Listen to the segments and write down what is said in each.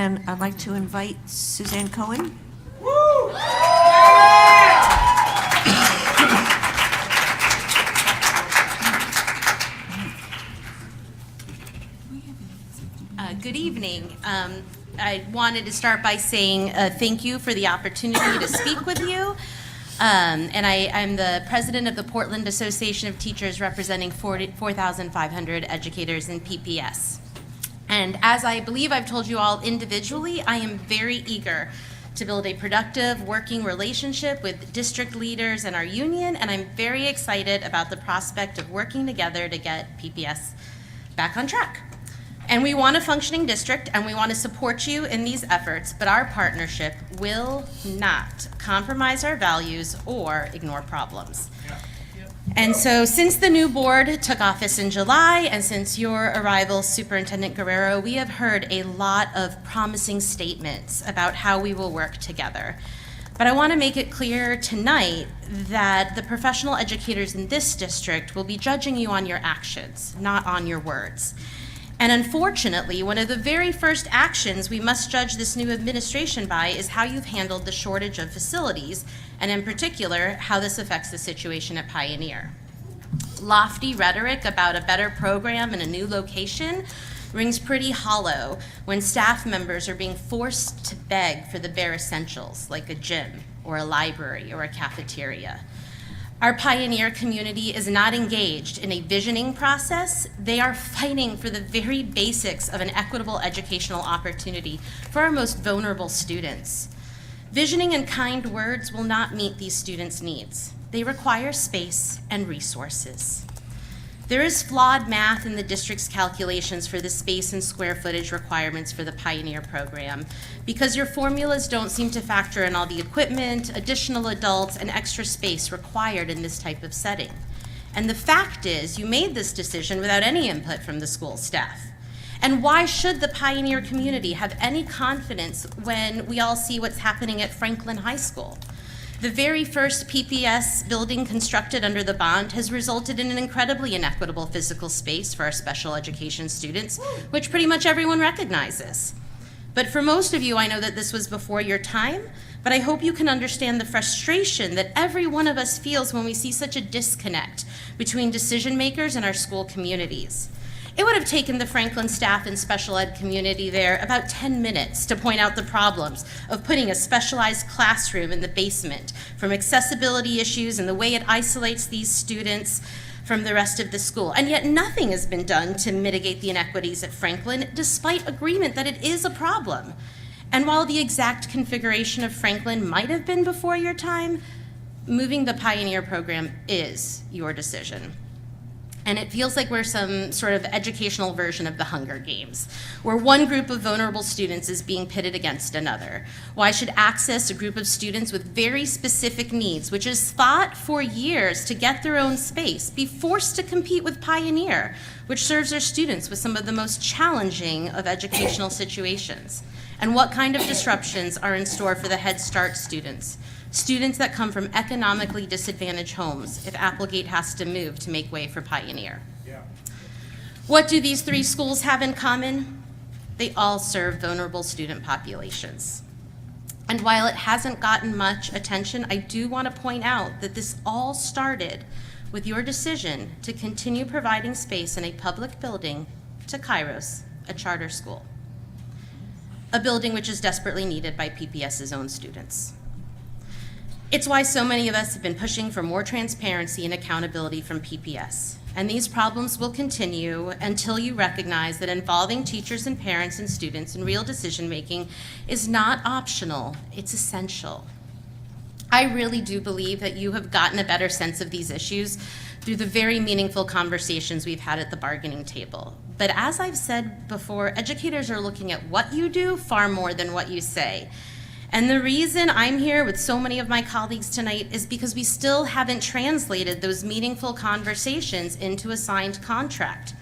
and I'd like to invite Suzanne Cohen. Good evening. I wanted to start by saying thank you for the opportunity to speak with you. And I'm the president of the Portland Association of Teachers, representing 4,500 educators in PPS. And as I believe I've told you all individually, I am very eager to build a productive working relationship with district leaders and our union, and I'm very excited about the prospect of working together to get PPS back on track. And we want a functioning district, and we want to support you in these efforts, but our partnership will not compromise our values or ignore problems. And so since the new board took office in July, and since your arrival, Superintendent Guerrero, we have heard a lot of promising statements about how we will work together. But I want to make it clear tonight that the professional educators in this district will be judging you on your actions, not on your words. And unfortunately, one of the very first actions we must judge this new administration by is how you've handled the shortage of facilities, and in particular, how this affects the situation at Pioneer. Lofty rhetoric about a better program in a new location rings pretty hollow when staff members are being forced to beg for the bare essentials, like a gym, or a library, or a cafeteria. Our Pioneer community is not engaged in a visioning process. They are fighting for the very basics of an equitable educational opportunity for our most vulnerable students. Visioning and kind words will not meet these students' needs. They require space and resources. There is flawed math in the district's calculations for the space and square footage requirements for the Pioneer program because your formulas don't seem to factor in all the equipment, additional adults, and extra space required in this type of setting. And the fact is, you made this decision without any input from the school staff. And why should the Pioneer community have any confidence when we all see what's happening at Franklin High School? The very first PPS building constructed under the bond has resulted in an incredibly inequitable physical space for our special education students, which pretty much everyone recognizes. But for most of you, I know that this was before your time, but I hope you can understand the frustration that every one of us feels when we see such a disconnect between decision makers and our school communities. It would have taken the Franklin staff and special ed community there about 10 minutes to point out the problems of putting a specialized classroom in the basement, from accessibility issues and the way it isolates these students from the rest of the school. And yet nothing has been done to mitigate the inequities at Franklin, despite agreement that it is a problem. And while the exact configuration of Franklin might have been before your time, moving the Pioneer program is your decision. And it feels like we're some sort of educational version of the Hunger Games, where one group of vulnerable students is being pitted against another. Why should access a group of students with very specific needs, which is fought for years to get their own space, be forced to compete with Pioneer, which serves their students with some of the most challenging of educational situations? And what kind of disruptions are in store for the Head Start students? Students that come from economically disadvantaged homes if Applegate has to move to make way for Pioneer. Yeah. What do these three schools have in common? They all serve vulnerable student populations. And while it hasn't gotten much attention, I do want to point out that this all started with your decision to continue providing space in a public building to Kairos, a charter school, a building which is desperately needed by PPS's own students. It's why so many of us have been pushing for more transparency and accountability from PPS. And these problems will continue until you recognize that involving teachers and parents and students in real decision-making is not optional, it's essential. I really do believe that you have gotten a better sense of these issues through the very meaningful conversations we've had at the bargaining table. But as I've said before, educators are looking at what you do far more than what you say. And the reason I'm here with so many of my colleagues tonight is because we still haven't translated those meaningful conversations into a signed contract.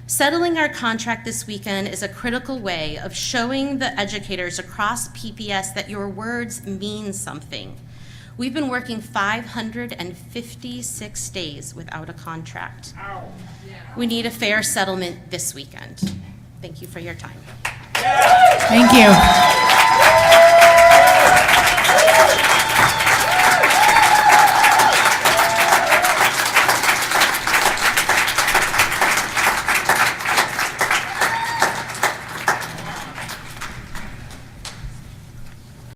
Settling our contract this weekend is a critical way of showing the educators across PPS that your words mean something. We've been working 556 days without a contract. We need a fair settlement this weekend. Thank you for your time. Thank you.